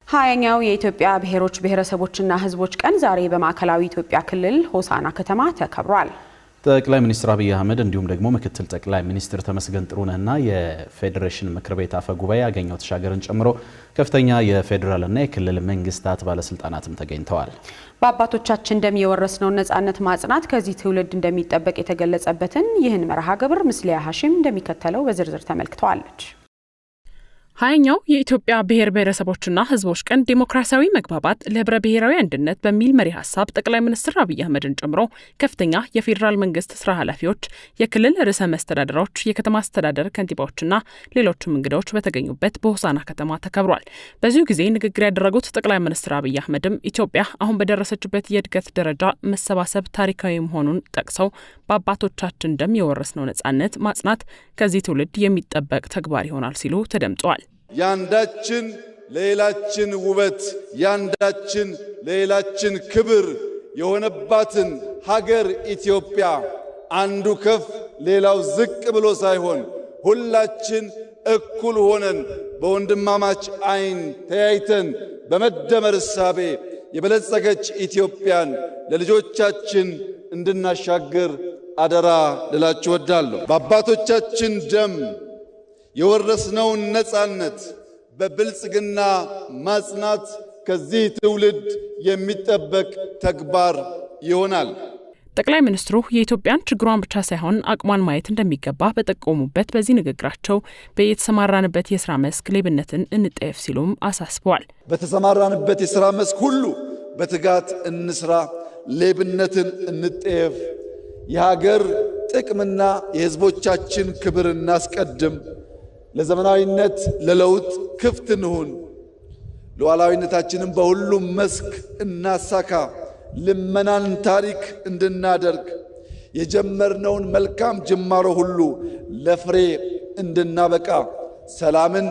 ሀያኛው የኢትዮጵያ ብሔሮች ብሔረሰቦችና ሕዝቦች ቀን ዛሬ በማዕከላዊ ኢትዮጵያ ክልል ሆሳና ከተማ ተከብሯል። ጠቅላይ ሚኒስትር አብይ አህመድ እንዲሁም ደግሞ ምክትል ጠቅላይ ሚኒስትር ተመስገን ጥሩነህና የፌዴሬሽን ምክር ቤት አፈ ጉባኤ አገኘሁ ተሻገርን ጨምሮ ከፍተኛ የፌዴራልና የክልል መንግስታት ባለስልጣናትም ተገኝተዋል። በአባቶቻችን ደም የወረስነውን ነጻነት ማጽናት ከዚህ ትውልድ እንደሚጠበቅ የተገለጸበትን ይህን መርሃ ግብር ምስሊያ ሀሺም እንደሚከተለው በዝርዝር ተመልክተዋለች። ሀያኛው የኢትዮጵያ ብሔር ብሔረሰቦችና ሕዝቦች ቀን ዲሞክራሲያዊ መግባባት ለህብረ ብሔራዊ አንድነት በሚል መሪ ሀሳብ ጠቅላይ ሚኒስትር አብይ አህመድን ጨምሮ ከፍተኛ የፌዴራል መንግስት ስራ ኃላፊዎች፣ የክልል ርዕሰ መስተዳድሮች፣ የከተማ አስተዳደር ከንቲባዎችና ሌሎችም እንግዶች በተገኙበት በሆሳና ከተማ ተከብሯል። በዚሁ ጊዜ ንግግር ያደረጉት ጠቅላይ ሚኒስትር አብይ አህመድም ኢትዮጵያ አሁን በደረሰችበት የእድገት ደረጃ መሰባሰብ ታሪካዊ መሆኑን ጠቅሰው በአባቶቻችን ደም የወረስነው ነጻነት ማጽናት ከዚህ ትውልድ የሚጠበቅ ተግባር ይሆናል ሲሉ ተደምጠዋል። ያንዳችን ለሌላችን ውበት ያንዳችን ለሌላችን ክብር የሆነባትን ሀገር ኢትዮጵያ አንዱ ከፍ ሌላው ዝቅ ብሎ ሳይሆን ሁላችን እኩል ሆነን በወንድማማች አይን ተያይተን በመደመር እሳቤ የበለጸገች ኢትዮጵያን ለልጆቻችን እንድናሻግር አደራ ልላችሁ እወዳለሁ። በአባቶቻችን ደም የወረስነውን ነጻነት በብልጽግና ማጽናት ከዚህ ትውልድ የሚጠበቅ ተግባር ይሆናል። ጠቅላይ ሚኒስትሩ የኢትዮጵያን ችግሯን ብቻ ሳይሆን አቅሟን ማየት እንደሚገባ በጠቆሙበት በዚህ ንግግራቸው በየተሰማራንበት የስራ መስክ ሌብነትን እንጠየፍ ሲሉም አሳስበዋል። በተሰማራንበት የስራ መስክ ሁሉ በትጋት እንስራ፣ ሌብነትን እንጠየፍ፣ የሀገር ጥቅምና የሕዝቦቻችን ክብር እናስቀድም፣ ለዘመናዊነት ለለውጥ ክፍት እንሁን፣ ሉዓላዊነታችንን በሁሉም መስክ እናሳካ፣ ልመናን ታሪክ እንድናደርግ የጀመርነውን መልካም ጅማሮ ሁሉ ለፍሬ እንድናበቃ ሰላምን፣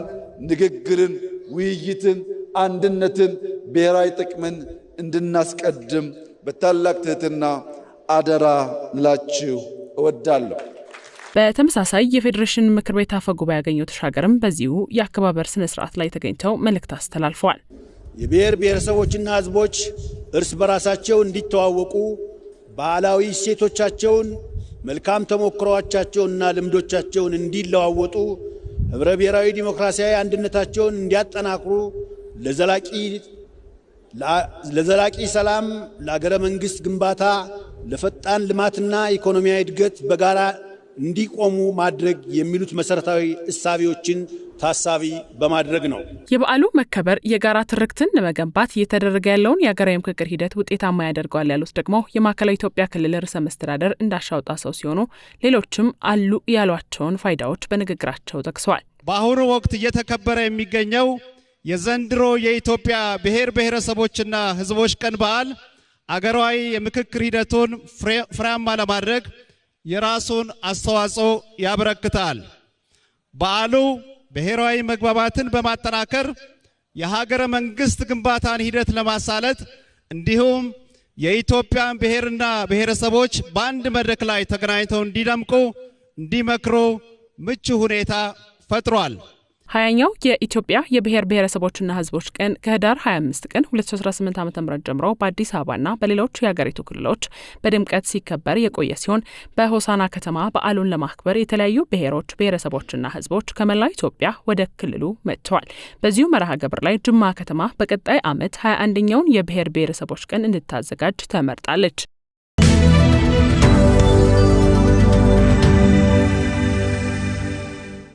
ንግግርን፣ ውይይትን፣ አንድነትን፣ ብሔራዊ ጥቅምን እንድናስቀድም በታላቅ ትህትና አደራ ልላችሁ እወዳለሁ። በተመሳሳይ የፌዴሬሽን ምክር ቤት አፈ ጉባኤ አገኘሁ ተሻገርም በዚሁ የአከባበር ስነ ስርዓት ላይ ተገኝተው መልእክት አስተላልፈዋል። የብሔር ብሔረሰቦችና ሕዝቦች እርስ በራሳቸው እንዲተዋወቁ ባህላዊ እሴቶቻቸውን፣ መልካም ተሞክሮዎቻቸውንና ልምዶቻቸውን እንዲለዋወጡ ህብረ ብሔራዊ ዲሞክራሲያዊ አንድነታቸውን እንዲያጠናክሩ ለዘላቂ ሰላም፣ ለአገረ መንግስት ግንባታ፣ ለፈጣን ልማትና ኢኮኖሚያዊ እድገት በጋራ እንዲቆሙ ማድረግ የሚሉት መሰረታዊ እሳቤዎችን ታሳቢ በማድረግ ነው። የበዓሉ መከበር የጋራ ትርክትን ለመገንባት እየተደረገ ያለውን የሀገራዊ ምክክር ሂደት ውጤታማ ያደርገዋል ያሉት ደግሞ የማዕከላዊ ኢትዮጵያ ክልል ርዕሰ መስተዳድር እንዳሻው ጣሰው ሲሆኑ ሌሎችም አሉ ያሏቸውን ፋይዳዎች በንግግራቸው ጠቅሰዋል። በአሁኑ ወቅት እየተከበረ የሚገኘው የዘንድሮ የኢትዮጵያ ብሔር ብሔረሰቦችና ሕዝቦች ቀን በዓል አገራዊ የምክክር ሂደቱን ፍሬያማ ለማድረግ የራሱን አስተዋጽኦ ያበረክታል። በዓሉ ብሔራዊ መግባባትን በማጠናከር የሀገረ መንግስት ግንባታን ሂደት ለማሳለጥ እንዲሁም የኢትዮጵያን ብሔርና ብሔረሰቦች በአንድ መድረክ ላይ ተገናኝተው እንዲደምቁ እንዲመክሩ ምቹ ሁኔታ ፈጥሯል። ሀያኛው የኢትዮጵያ የብሔር ብሔረሰቦችና ሕዝቦች ቀን ከህዳር 25 ቀን 2018 ዓ.ም ጀምሮ በአዲስ አበባና በሌሎች የሀገሪቱ ክልሎች በድምቀት ሲከበር የቆየ ሲሆን በሆሳና ከተማ በዓሉን ለማክበር የተለያዩ ብሔሮች ብሔረሰቦችና ሕዝቦች ከመላው ኢትዮጵያ ወደ ክልሉ መጥተዋል። በዚሁ መርሃ ግብር ላይ ጅማ ከተማ በቀጣይ ዓመት 21ኛውን የብሔር ብሔረሰቦች ቀን እንድታዘጋጅ ተመርጣለች።